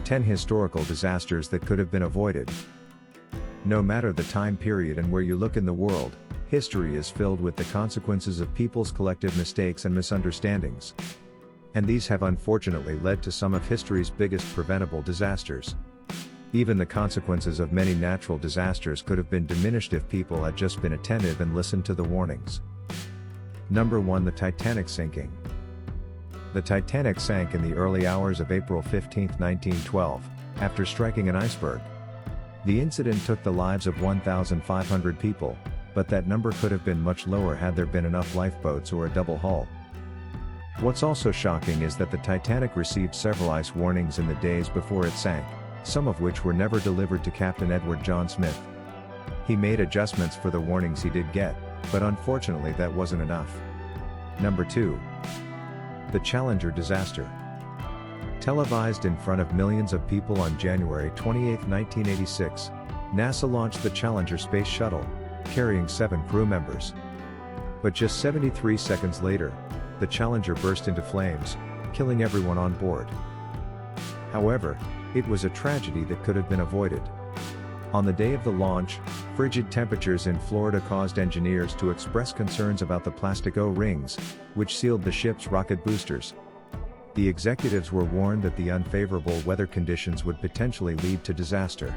10 historical disasters that could have been avoided. No matter the time period and where you look in the world, history is filled with the consequences of people's collective mistakes and misunderstandings. And these have unfortunately led to some of history's biggest preventable disasters. Even the consequences of many natural disasters could have been diminished if people had just been attentive and listened to the warnings. Number 1. The Titanic sinking. The Titanic sank in the early hours of April 15, 1912, after striking an iceberg. The incident took the lives of 1,500 people, but that number could have been much lower had there been enough lifeboats or a double hull. What's also shocking is that the Titanic received several ice warnings in the days before it sank, some of which were never delivered to Captain Edward John Smith. He made adjustments for the warnings he did get, but unfortunately that wasn't enough. Number 2. The Challenger disaster. Televised in front of millions of people on January 28, 1986, NASA launched the Challenger space shuttle, carrying 7 crew members. But just 73 seconds later, the Challenger burst into flames, killing everyone on board. However, it was a tragedy that could have been avoided. On the day of the launch, frigid temperatures in Florida caused engineers to express concerns about the plastic O-rings, which sealed the ship's rocket boosters. The executives were warned that the unfavorable weather conditions would potentially lead to disaster.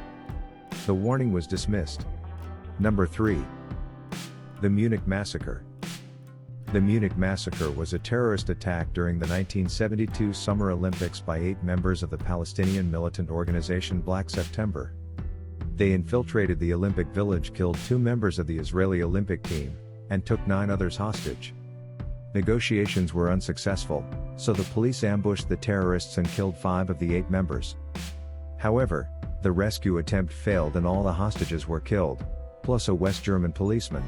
The warning was dismissed. Number 3. The Munich Massacre. The Munich Massacre was a terrorist attack during the 1972 Summer Olympics by 8 members of the Palestinian militant organization Black September. They infiltrated the Olympic Village, killed 2 members of the Israeli Olympic team, and took 9 others hostage. Negotiations were unsuccessful, so the police ambushed the terrorists and killed 5 of the 8 members. However, the rescue attempt failed and all the hostages were killed, plus a West German policeman.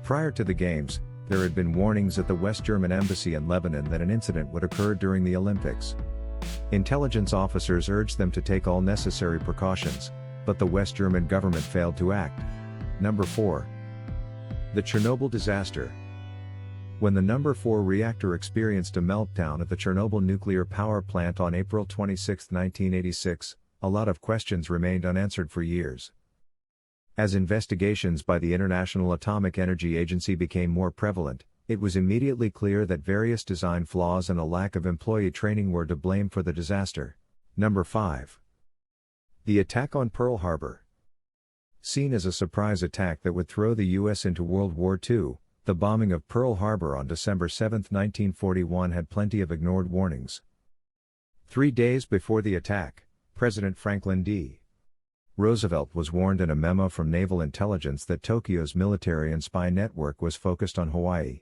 Prior to the Games, there had been warnings at the West German embassy in Lebanon that an incident would occur during the Olympics. Intelligence officers urged them to take all necessary precautions, but the West German government failed to act. Number 4. The Chernobyl disaster. When the number 4 reactor experienced a meltdown at the Chernobyl nuclear power plant on April 26, 1986, a lot of questions remained unanswered for years. As investigations by the International Atomic Energy Agency became more prevalent, it was immediately clear that various design flaws and a lack of employee training were to blame for the disaster. Number 5. The attack on Pearl Harbor. Seen as a surprise attack that would throw the U.S. into World War II, the bombing of Pearl Harbor on December 7, 1941 had plenty of ignored warnings. 3 days before the attack, President Franklin D. Roosevelt was warned in a memo from Naval Intelligence that Tokyo's military and spy network was focused on Hawaii.